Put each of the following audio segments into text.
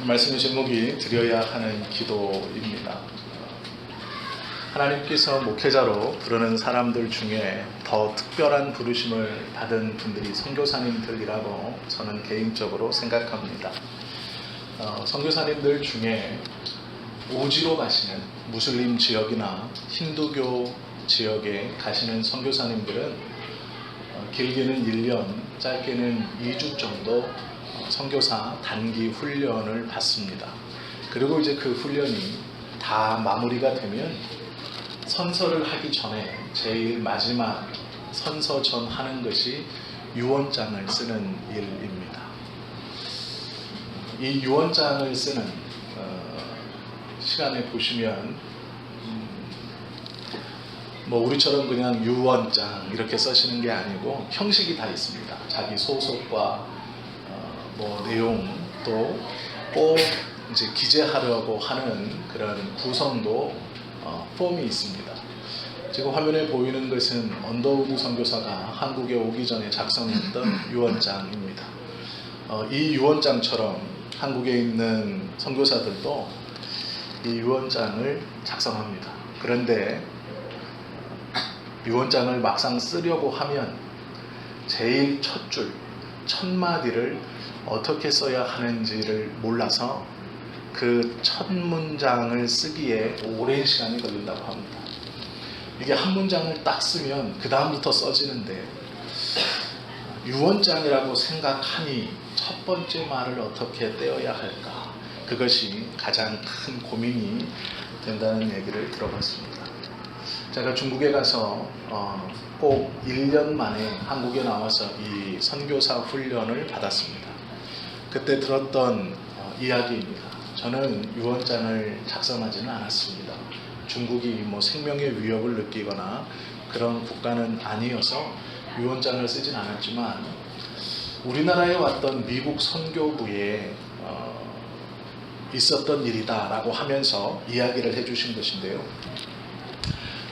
말씀의 제목이 드려야 하는 기도입니다. 하나님께서 목회자로 부르는 사람들 중에 더 특별한 부르심을 받은 분들이 선교사님들이라고 저는 개인적으로 생각합니다. 선교사님들 중에 오지로 가시는 무슬림 지역이나 힌두교 지역에 가시는 선교사님들은 길게는 1년, 짧게는 2주 정도 선교사 단기 훈련을 받습니다. 그리고 이제 그 훈련이 다 마무리가 되면 선서를 하기 전에 제일 마지막 선서 전 하는 것이 유언장을 쓰는 일입니다. 이 유언장을 쓰는 시간에 보시면 우리처럼 그냥 유언장 이렇게 쓰시는 게 아니고 형식이 다 있습니다. 자기 소속과 내용 또 꼭 이제 기재하려고 하는 그런 구성도 폼이 있습니다. 지금 화면에 보이는 것은 언더우드 선교사가 한국에 오기 전에 작성했던 유언장입니다. 이 유언장처럼 한국에 있는 선교사들도 이 유언장을 작성합니다. 그런데 유언장을 막상 쓰려고 하면 제일 첫 줄, 첫 마디를 어떻게 써야 하는지를 몰라서 그 첫 문장을 쓰기에 오랜 시간이 걸린다고 합니다. 이게 한 문장을 딱 쓰면 그 다음부터 써지는데 유언장이라고 생각하니 첫 번째 말을 어떻게 떼어야 할까? 그것이 가장 큰 고민이 된다는 얘기를 들어봤습니다. 제가 중국에 가서 꼭 1년 만에 한국에 나와서 이 선교사 훈련을 받았습니다. 그때 들었던 이야기입니다. 저는 유언장을 작성하지는 않았습니다. 중국이 생명의 위협을 느끼거나 그런 국가는 아니어서 유언장을 쓰진 않았지만 우리나라에 왔던 미국 선교부에 있었던 일이다라고 하면서 이야기를 해주신 것인데요.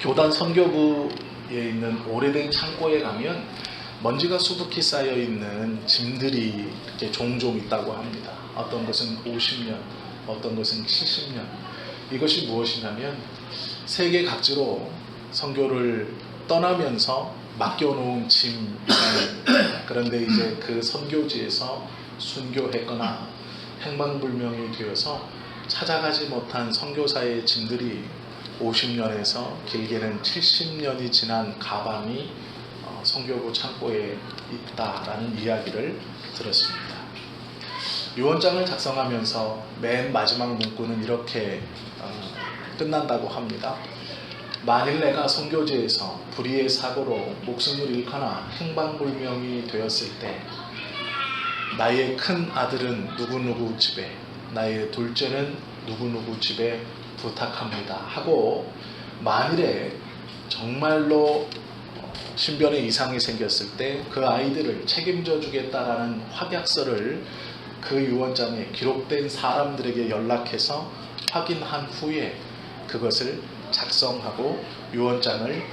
교단 선교부에 있는 오래된 창고에 가면 먼지가 수북히 쌓여 있는 짐들이 이렇게 종종 있다고 합니다. 어떤 것은 50년, 어떤 것은 70년. 이것이 무엇이냐면 세계 각지로 선교를 떠나면서 맡겨놓은 짐입니다. 그런데 이제 그 선교지에서 순교했거나 행방불명이 되어서 찾아가지 못한 선교사의 짐들이 50년에서 길게는 70년이 지난 가방이 선교부 창고에 있다라는 이야기를 들었습니다. 유언장을 작성하면서 맨 마지막 문구는 이렇게 끝난다고 합니다. 만일 내가 선교지에서 불의의 사고로 목숨을 잃거나 행방불명이 되었을 때 나의 큰 아들은 누구누구 집에, 나의 둘째는 누구누구 집에 부탁합니다 하고 만일에 정말로 신변에 이상이 생겼을 때 그 아이들을 책임져 주겠다라는 확약서를 그 유언장에 기록된 사람들에게 연락해서 확인한 후에 그것을 작성하고 유언장을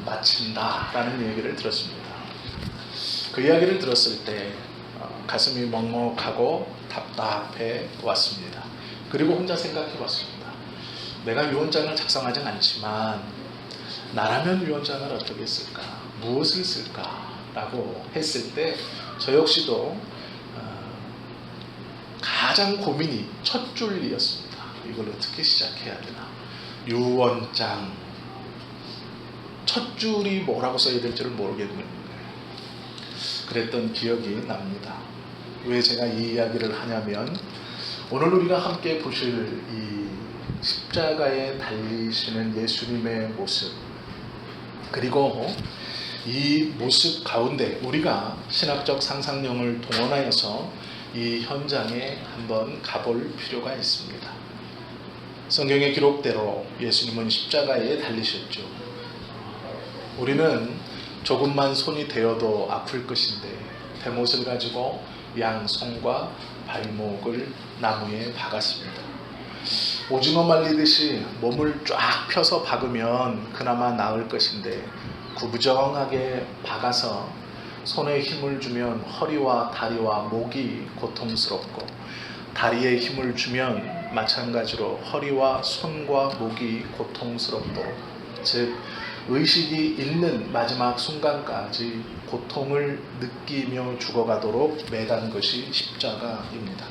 마친다라는 얘기를 들었습니다. 그 이야기를 들었을 때 가슴이 먹먹하고 답답해 왔습니다. 그리고 혼자 생각해 봤습니다. 내가 유언장을 작성하진 않지만 나라면 유언장을 어떻게 쓸까? 무엇을 쓸까? 라고 했을 때 저 역시도 가장 고민이 첫 줄이었습니다. 이걸 어떻게 시작해야 되나? 유언장 첫 줄이 뭐라고 써야 될지를 모르겠는 거예요. 그랬던 기억이 납니다. 왜 제가 이 이야기를 하냐면 오늘 우리가 함께 보실 이 십자가에 달리시는 예수님의 모습 그리고 이 모습 가운데 우리가 신학적 상상력을 동원하여서 이 현장에 한번 가볼 필요가 있습니다. 성경의 기록대로 예수님은 십자가에 달리셨죠. 우리는 조금만 손이 대어도 아플 것인데 대못을 가지고 양 손과 발목을 나무에 박았습니다. 오징어 말리듯이 몸을 쫙 펴서 박으면 그나마 나을 것인데 구부정하게 박아서 손에 힘을 주면 허리와 다리와 목이 고통스럽고 다리에 힘을 주면 마찬가지로 허리와 손과 목이 고통스럽도록, 즉 의식이 있는 마지막 순간까지 고통을 느끼며 죽어가도록 매단 것이 십자가입니다.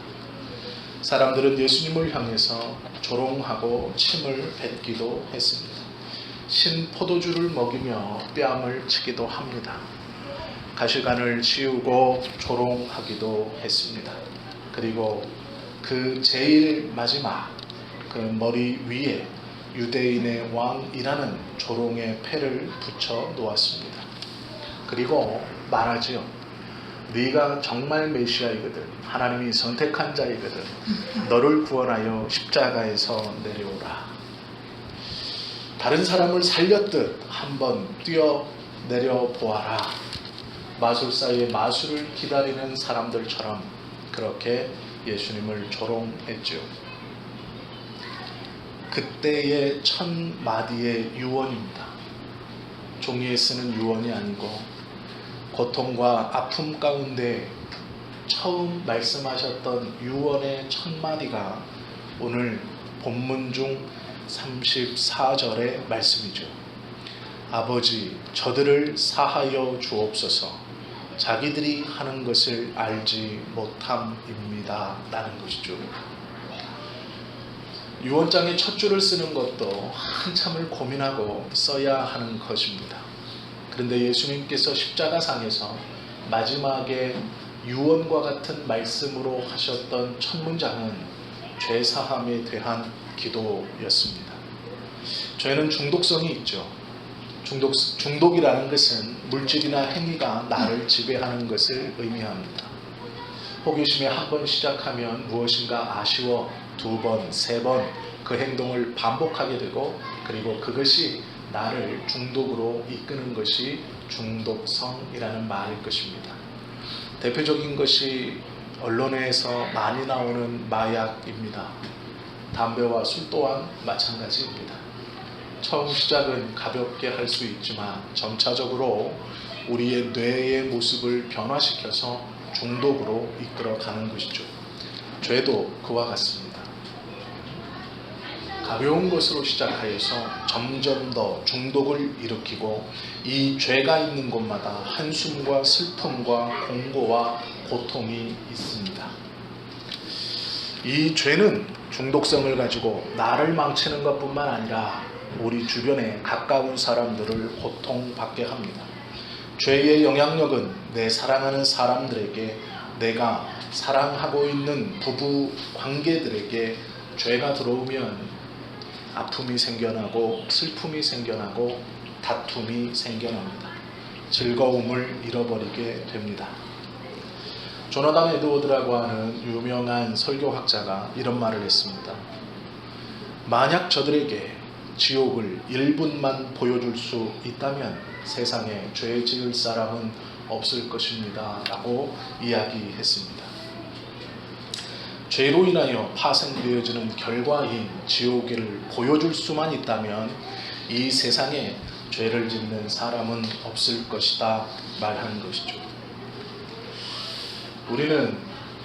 사람들은 예수님을 향해서 조롱하고 침을 뱉기도 했습니다. 신 포도주를 먹이며 뺨을 치기도 합니다. 가시관을 씌우고 조롱하기도 했습니다. 그리고 그 제일 마지막 그 머리 위에 유대인의 왕이라는 조롱의 패를 붙여 놓았습니다. 그리고 말하지요. 네가 정말 메시아이거든, 하나님이 선택한 자이거든, 너를 구원하여 십자가에서 내려오라. 다른 사람을 살렸듯 한번 뛰어내려 보아라. 마술사의 마술을 기다리는 사람들처럼 그렇게 예수님을 조롱했죠. 그때의 1000마디의 유언입니다. 종이에 쓰는 유언이 아니고 고통과 아픔 가운데 처음 말씀하셨던 유언의 1000마디가 오늘 본문 중 34절의 말씀이죠. 아버지, 저들을 사하여 주옵소서. 자기들이 하는 것을 알지 못함입니다. 라는 것이죠. 유언장의 첫 줄을 쓰는 것도 한참을 고민하고 써야 하는 것입니다. 그런데 예수님께서 십자가상에서 마지막에 유언과 같은 말씀으로 하셨던 첫 문장은 죄사함에 대한 기도였습니다. 죄는 중독성이 있죠. 중독이라는 것은 물질이나 행위가 나를 지배하는 것을 의미합니다. 호기심에 한 번 시작하면 무엇인가 아쉬워 2번, 3번 그 행동을 반복하게 되고, 그리고 그것이 나를 중독으로 이끄는 것이 중독성이라는 말일 것입니다. 대표적인 것이 언론에서 많이 나오는 마약입니다. 담배와 술 또한 마찬가지입니다. 처음 시작은 가볍게 할 수 있지만 점차적으로 우리의 뇌의 모습을 변화시켜서 중독으로 이끌어가는 것이죠. 죄도 그와 같습니다. 가벼운 것으로 시작하여서 점점 더 중독을 일으키고, 이 죄가 있는 곳마다 한숨과 슬픔과 공고와 고통이 있습니다. 이 죄는 중독성을 가지고 나를 망치는 것뿐만 아니라 우리 주변에 가까운 사람들을 고통받게 합니다. 죄의 영향력은 내 사랑하는 사람들에게, 내가 사랑하고 있는 부부 관계들에게 죄가 들어오면 아픔이 생겨나고 슬픔이 생겨나고 다툼이 생겨납니다. 즐거움을 잃어버리게 됩니다. 조나단 에드워드라고 하는 유명한 설교학자가 이런 말을 했습니다. 만약 저들에게 지옥을 1분만 보여줄 수 있다면 세상에 죄 지을 사람은 없을 것입니다. 라고 이야기했습니다. 죄로 인하여 파생되어지는 결과인 지옥을 보여줄 수만 있다면 이 세상에 죄를 짓는 사람은 없을 것이다 말하는 것이죠. 우리는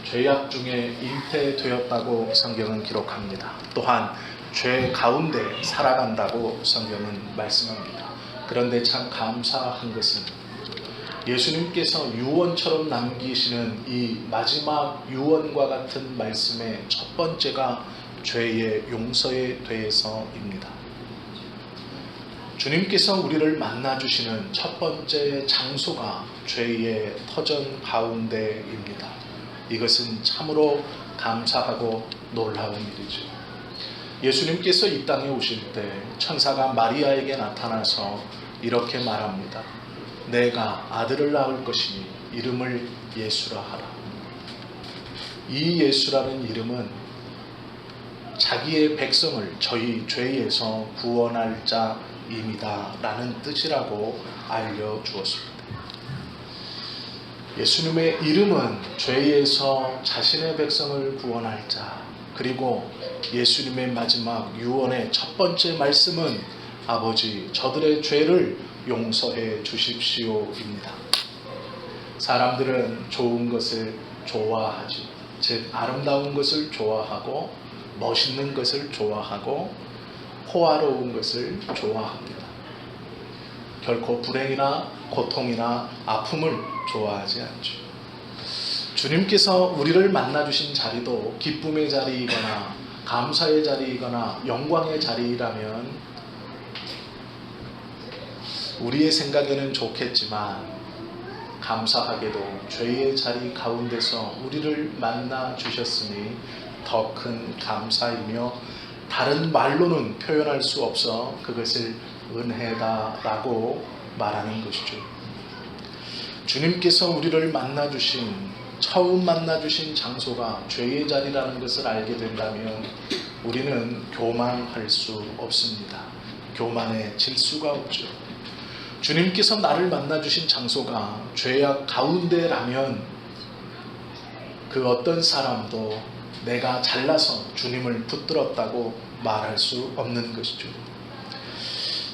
죄악 중에 잉태되었다고 성경은 기록합니다. 또한 죄 가운데 살아간다고 성경은 말씀합니다. 그런데 참 감사한 것은 예수님께서 유언처럼 남기시는 이 마지막 유언과 같은 말씀의 첫 번째가 죄의 용서에 대해서입니다. 주님께서 우리를 만나주시는 첫 번째 장소가 죄의 터전 가운데입니다. 이것은 참으로 감사하고 놀라운 일이죠. 예수님께서 이 땅에 오실 때 천사가 마리아에게 나타나서 이렇게 말합니다. 내가 아들을 낳을 것이니 이름을 예수라 하라. 이 예수라는 이름은 자기의 백성을 저희 죄에서 구원할 자입니다 라는 뜻이라고 알려주었습니다. 예수님의 이름은 죄에서 자신의 백성을 구원할 자, 그리고 예수님의 마지막 유언의 첫 번째 말씀은 아버지 저들의 죄를 용서해 주십시오입니다. 사람들은 좋은 것을 좋아하지, 즉 아름다운 것을 좋아하고 멋있는 것을 좋아하고 호화로운 것을 좋아합니다. 결코 불행이나 고통이나 아픔을 좋아하지 않죠. 주님께서 우리를 만나주신 자리도 기쁨의 자리이거나 감사의 자리이거나 영광의 자리라면 우리의 생각에는 좋겠지만 감사하게도 죄의 자리 가운데서 우리를 만나 주셨으니 더 큰 감사이며 다른 말로는 표현할 수 없어 그것을 은혜다라고 말하는 것이죠. 주님께서 우리를 처음 만나주신 장소가 죄의 자리라는 것을 알게 된다면 우리는 교만할 수 없습니다. 교만해질 수가 없죠. 주님께서 나를 만나주신 장소가 죄악 가운데라면 그 어떤 사람도 내가 잘나서 주님을 붙들었다고 말할 수 없는 것이죠.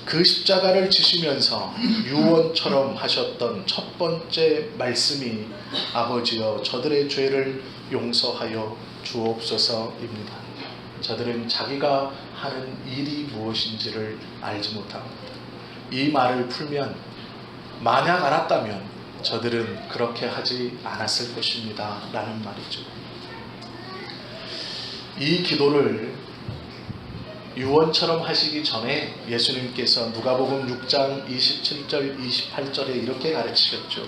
그 십자가를 지시면서 유언처럼 하셨던 첫 번째 말씀이 아버지여 저들의 죄를 용서하여 주옵소서입니다. 저들은 자기가 하는 일이 무엇인지를 알지 못합니다. 이 말을 풀면 만약 알았다면 저들은 그렇게 하지 않았을 것입니다 라는 말이죠. 이 기도를 유언처럼 하시기 전에 예수님께서 누가복음 6장 27절 28절에 이렇게 가르치셨죠.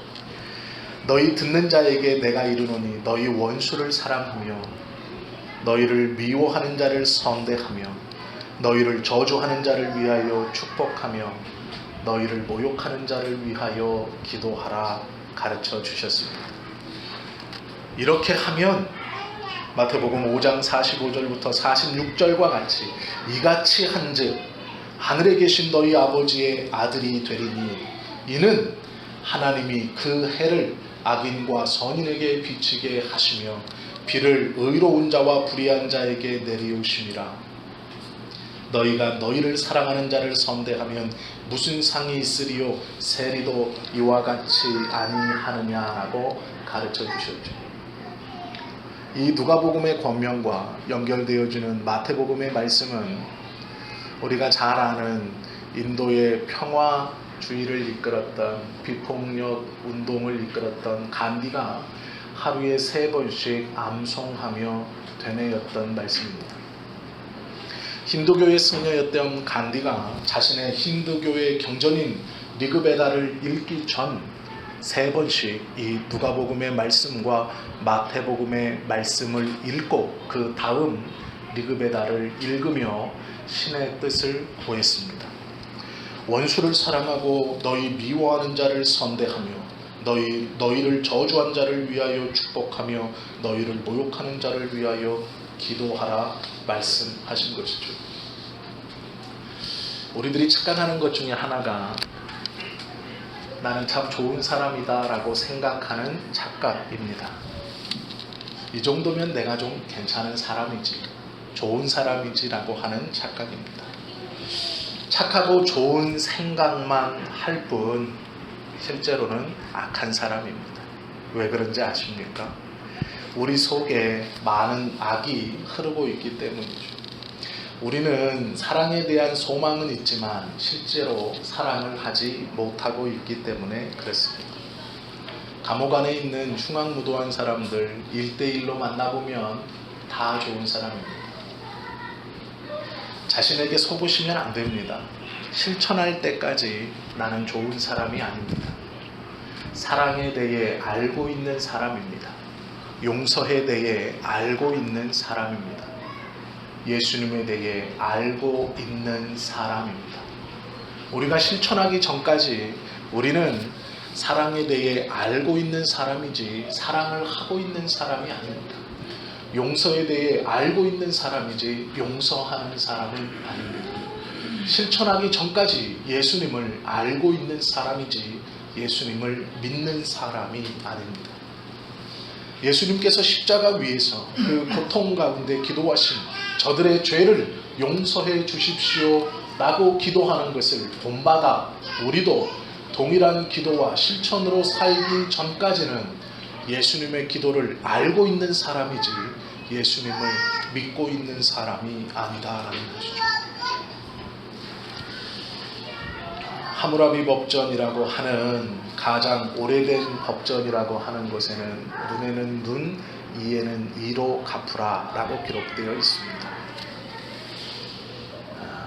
너희 듣는 자에게 내가 이르노니 너희 원수를 사랑하며 너희를 미워하는 자를 선대하며 너희를 저주하는 자를 위하여 축복하며 너희를 모욕하는 자를 위하여 기도하라 가르쳐 주셨습니다. 이렇게 하면 마태복음 5장 45절부터 46절과 같이 이같이 한즉 하늘에 계신 너희 아버지의 아들이 되리니 이는 하나님이 그 해를 악인과 선인에게 비치게 하시며 비를 의로운 자와 불의한 자에게 내리우심이라. 너희가 너희를 사랑하는 자를 선대하면 무슨 상이 있으리요 세리도 이와 같이 아니하느냐라고 가르쳐 주셨죠. 이 누가복음의 권면과 연결되어지는 마태복음의 말씀은 우리가 잘 아는 인도의 평화주의를 이끌었던 비폭력 운동을 이끌었던 간디가 하루에 3번씩 암송하며 되뇌었던 말씀입니다. 힌두교의 승려였던 간디가 자신의 힌두교의 경전인 리그베다를 읽기 전 3번씩 이 누가복음의 말씀과 마태복음의 말씀을 읽고 그 다음 리그베다를 읽으며 신의 뜻을 구했습니다. 원수를 사랑하고 너희 미워하는 자를 선대하며 너희를 저주한 자를 위하여 축복하며 너희를 모욕하는 자를 위하여 기도하라 말씀하신 것이죠. 우리들이 착각하는 것 중에 하나가 나는 참 좋은 사람이다 라고 생각하는 착각입니다. 이 정도면 내가 좀 괜찮은 사람이지, 좋은 사람이지 라고 하는 착각입니다. 착하고 좋은 생각만 할 뿐 실제로는 악한 사람입니다. 왜 그런지 아십니까? 우리 속에 많은 악이 흐르고 있기 때문이죠. 우리는 사랑에 대한 소망은 있지만 실제로 사랑을 하지 못하고 있기 때문에 그렇습니다. 감옥 안에 있는 흉악무도한 사람들 1대1로 만나보면 다 좋은 사람입니다. 자신에게 속으시면 안 됩니다. 실천할 때까지 나는 좋은 사람이 아닙니다. 사랑에 대해 알고 있는 사람입니다. 용서에 대해 알고 있는 사람입니다. 예수님에 대해 알고 있는 사람입니다. 우리가 실천하기 전까지 우리는 사랑에 대해 알고 있는 사람이지 사랑을 하고 있는 사람이 아닙니다. 용서에 대해 알고 있는 사람이지 용서하는 사람은 아닙니다. 실천하기 전까지 예수님을 알고 있는 사람이지 예수님을 믿는 사람이 아닙니다. 예수님께서 십자가 위에서 그 고통 가운데 기도하신 저들의 죄를 용서해 주십시오 라고 기도하는 것을 본받아 우리도 동일한 기도와 실천으로 살기 전까지는 예수님의 기도를 알고 있는 사람이지 예수님을 믿고 있는 사람이 아니다라는 것이죠. 하무라비 법전이라고 하는 가장 오래된 법전이라고 하는 곳에는 눈에는 눈, 이에는 이로 갚으라 라고 기록되어 있습니다.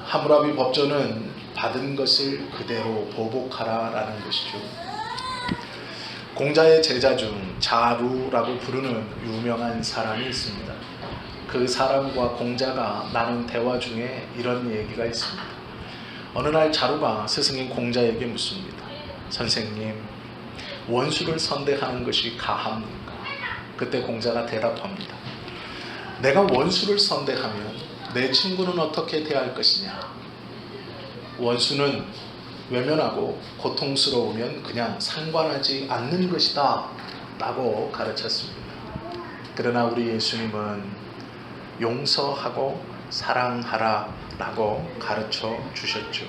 하무라비 법전은 받은 것을 그대로 보복하라 라는 것이죠. 공자의 제자 중 자루라고 부르는 유명한 사람이 있습니다. 그 사람과 공자가 나눈 대화 중에 이런 얘기가 있습니다. 어느 날 자루가 스승인 공자에게 묻습니다. 선생님, 원수를 선대하는 것이 가합니까? 그때 공자가 대답합니다. 내가 원수를 선대하면 내 친구는 어떻게 대할 것이냐? 원수는 외면하고 고통스러우면 그냥 상관하지 않는 것이다 라고 가르쳤습니다. 그러나 우리 예수님은 용서하고 사랑하라 라고 가르쳐 주셨죠.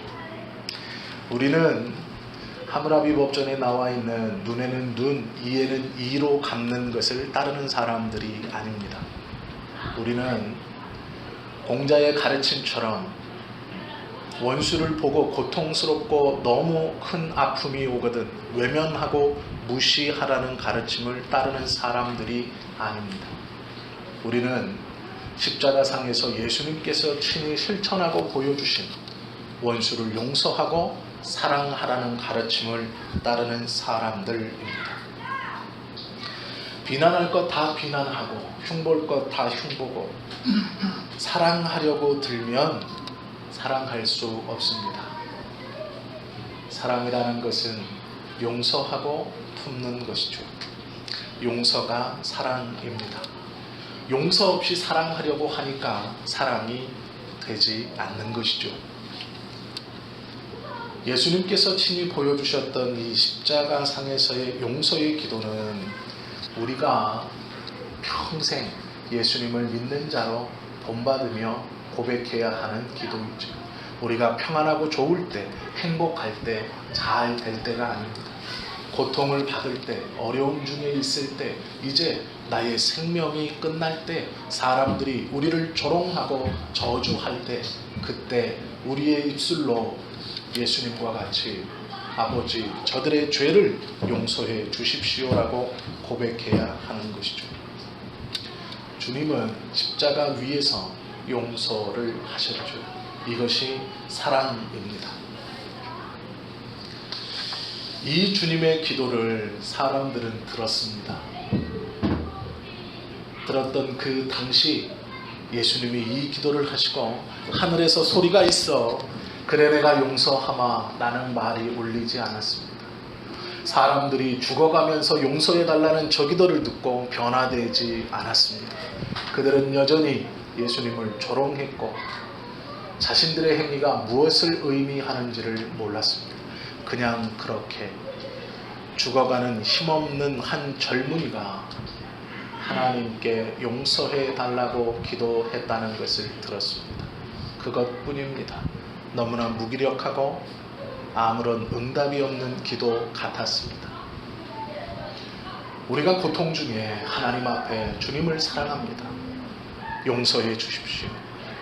우리는 하무라비 법전에 나와 있는 눈에는 눈, 이에는 이로 갚는 것을 따르는 사람들이 아닙니다. 우리는 공자의 가르침처럼 원수를 보고 고통스럽고 너무 큰 아픔이 오거든 외면하고 무시하라는 가르침을 따르는 사람들이 아닙니다. 우리는 십자가상에서 예수님께서 친히 실천하고 보여주신 원수를 용서하고 사랑하라는 가르침을 따르는 사람들입니다. 비난할 것 다 비난하고 흉볼 것 다 흉보고 사랑하려고 들면 사랑할 수 없습니다. 사랑이라는 것은 용서하고 품는 것이죠. 용서가 사랑입니다. 용서 없이 사랑하려고 하니까 사랑이 되지 않는 것이죠. 예수님께서 친히 보여주셨던 이 십자가상에서의 용서의 기도는 우리가 평생 예수님을 믿는 자로 본받으며 고백해야 하는 기도이죠. 우리가 평안하고 좋을 때, 행복할 때, 잘 될 때가 아닙니다. 고통을 받을 때, 어려움 중에 있을 때, 이제 나의 생명이 끝날 때, 사람들이 우리를 조롱하고 저주할 때, 그때 우리의 입술로 예수님과 같이 아버지, 저들의 죄를 용서해 주십시오라고 고백해야 하는 것이죠. 주님은 십자가 위에서 용서를 하셨죠. 이것이 사랑입니다. 이 주님의 기도를 사람들은 들었습니다. 들었던 그 당시 예수님이 이 기도를 하시고 하늘에서 소리가 있어 그래 내가 용서하마 라는 말이 울리지 않았습니다. 사람들이 죽어가면서 용서해달라는 저 기도를 듣고 변화되지 않았습니다. 그들은 여전히 예수님을 조롱했고 자신들의 행위가 무엇을 의미하는지를 몰랐습니다. 그냥 그렇게 죽어가는 힘없는 한 젊은이가 하나님께 용서해 달라고 기도했다는 것을 들었습니다. 그것뿐입니다. 너무나 무기력하고 아무런 응답이 없는 기도 같았습니다. 우리가 고통 중에 하나님 앞에 주님을 사랑합니다. 용서해 주십시오.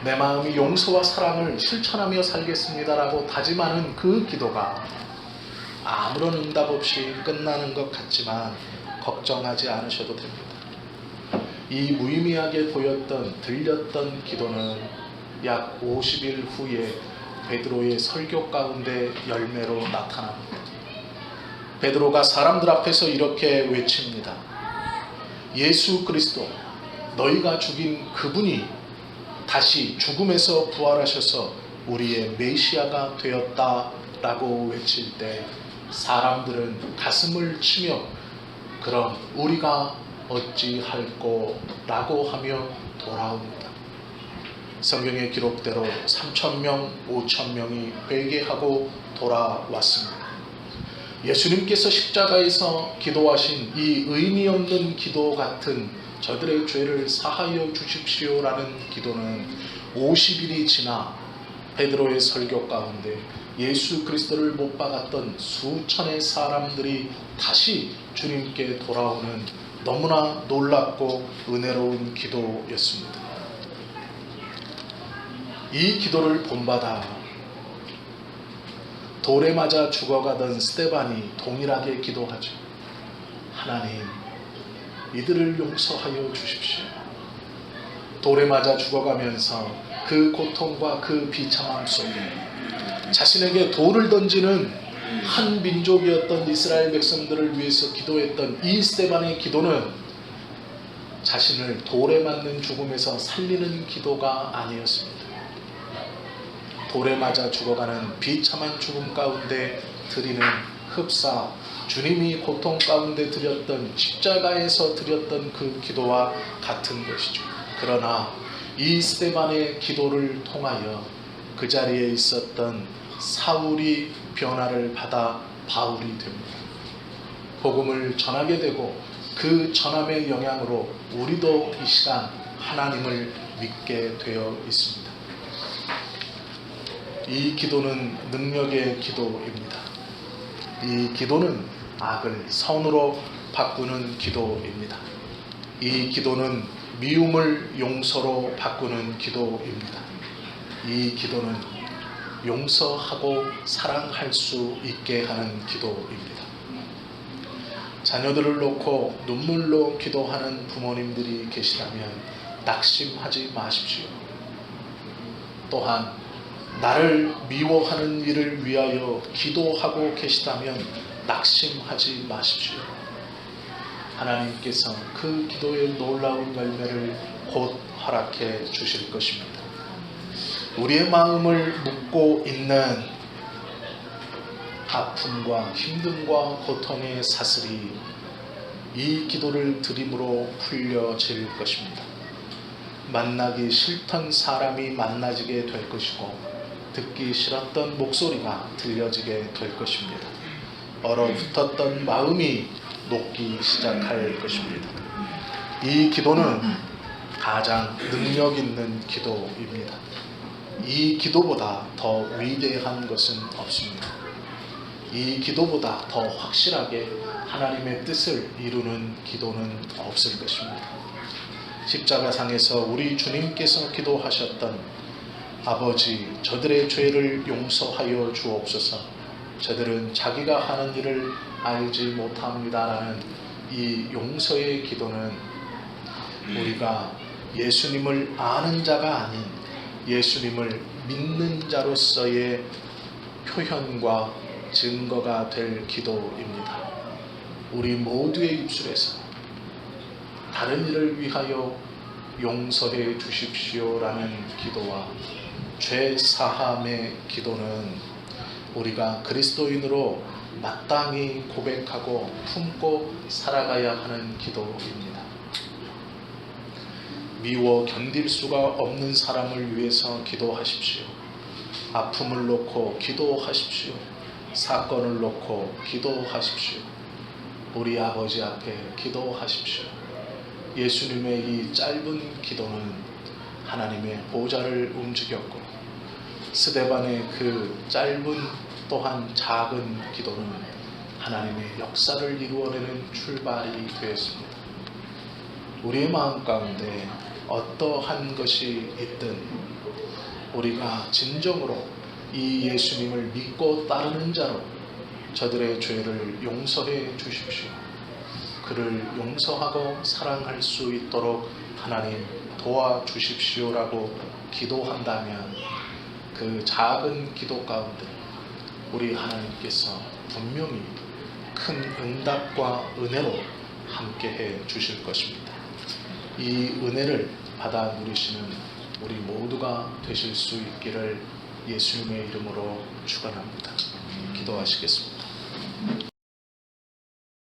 내 마음이 용서와 사랑을 실천하며 살겠습니다라고 다짐하는 그 기도가 아무런 응답 없이 끝나는 것 같지만 걱정하지 않으셔도 됩니다. 이 무의미하게 들렸던 기도는 약 50일 후에 베드로의 설교 가운데 열매로 나타납니다. 베드로가 사람들 앞에서 이렇게 외칩니다. 예수 그리스도, 너희가 죽인 그분이 다시 죽음에서 부활하셔서 우리의 메시아가 되었다라고 외칠 때 사람들은 가슴을 치며 그럼 우리가 어찌할꼬라고 하며 돌아옵니다. 성경의 기록대로 3,000명, 5,000명이 회개하고 돌아왔습니다. 예수님께서 십자가에서 기도하신 이 의미 없는 기도 같은 저들의 죄를 사하여 주십시오라는 기도는 50일이 지나 베드로의 설교 가운데 예수 그리스도를 못 박았던 수천의 사람들이 다시 주님께 돌아오는 너무나 놀랍고 은혜로운 기도였습니다. 이 기도를 본받아 돌에 맞아 죽어가던 스데반이 동일하게 기도하죠. 하나님, 이들을 용서하여 주십시오. 돌에 맞아 죽어가면서 그 고통과 그 비참함 속에 자신에게 돌을 던지는 한 민족이었던 이스라엘 백성들을 위해서 기도했던 이 스데반의 기도는 자신을 돌에 맞는 죽음에서 살리는 기도가 아니었습니다. 돌에 맞아 죽어가는 비참한 죽음 가운데 드리는 흡사, 주님이 고통 가운데 드렸던 십자가에서 드렸던 그 기도와 같은 것이죠. 그러나 이 스데반의 기도를 통하여 그 자리에 있었던 사울이 변화를 받아 바울이 됩니다. 복음을 전하게 되고 그 전함의 영향으로 우리도 이 시간 하나님을 믿게 되어 있습니다. 이 기도는 능력의 기도입니다. 이 기도는 악을 선으로 바꾸는 기도입니다. 이 기도는 미움을 용서로 바꾸는 기도입니다. 이 기도는 용서하고 사랑할 수 있게 하는 기도입니다. 자녀들을 놓고 눈물로 기도하는 부모님들이 계시다면 낙심하지 마십시오. 또한 나를 미워하는 일을 위하여 기도하고 계시다면 낙심하지 마십시오. 하나님께서 그 기도의 놀라운 열매를 곧 허락해 주실 것입니다. 우리의 마음을 묻고 있는 아픔과 힘듦과 고통의 사슬이 이 기도를 드림으로 풀려질 것입니다. 만나기 싫던 사람이 만나지게 될 것이고 듣기 싫었던 목소리가 들려지게 될 것입니다. 얼어붙었던 마음이 녹기 시작할 것입니다. 이 기도는 가장 능력 있는 기도입니다. 이 기도보다 더 위대한 것은 없습니다. 이 기도보다 더 확실하게 하나님의 뜻을 이루는 기도는 없을 것입니다. 십자가상에서 우리 주님께서 기도하셨던 아버지, 저들의 죄를 용서하여 주옵소서. 저들은 자기가 하는 일을 알지 못합니다라는 이 용서의 기도는 우리가 예수님을 아는 자가 아닌 예수님을 믿는 자로서의 표현과 증거가 될 기도입니다. 우리 모두의 입술에서 다른 이를 위하여 용서해 주십시오라는 기도와 죄 사함의 기도는 우리가 그리스도인으로 마땅히 고백하고 품고 살아가야 하는 기도입니다. 미워 견딜 수가 없는 사람을 위해서 기도하십시오. 아픔을 놓고 기도하십시오. 사건을 놓고 기도하십시오. 우리 아버지 앞에 기도하십시오. 예수님의 이 짧은 기도는 하나님의 보좌를 움직였고 스데반의 그 짧은 또한 작은 기도는 하나님의 역사를 이루어내는 출발이 되었습니다. 우리의 마음 가운데 어떠한 것이 있든 우리가 진정으로 이 예수님을 믿고 따르는 자로 저들의 죄를 용서해 주십시오. 그를 용서하고 사랑할 수 있도록 하나님 도와주십시오라고 기도한다면 그 작은 기도 가운데 우리 하나님께서 분명히 큰 응답과 은혜로 함께해 주실 것입니다. 이 은혜를 받아 누리시는 우리 모두가 되실 수 있기를 예수님의 이름으로 축원합니다. 기도하시겠습니다.